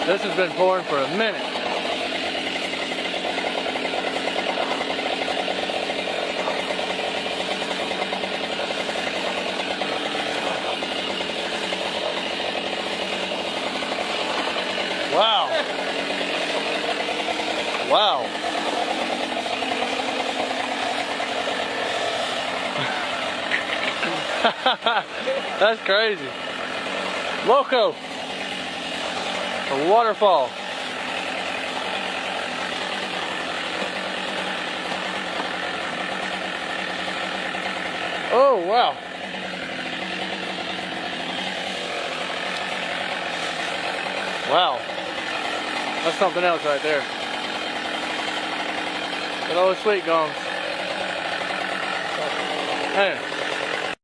This has been pouring for a minute. Wow. Wow. That's crazy. Loco. A waterfall. Oh, wow. Wow. That's something else right there. Good old sweet gums. Man.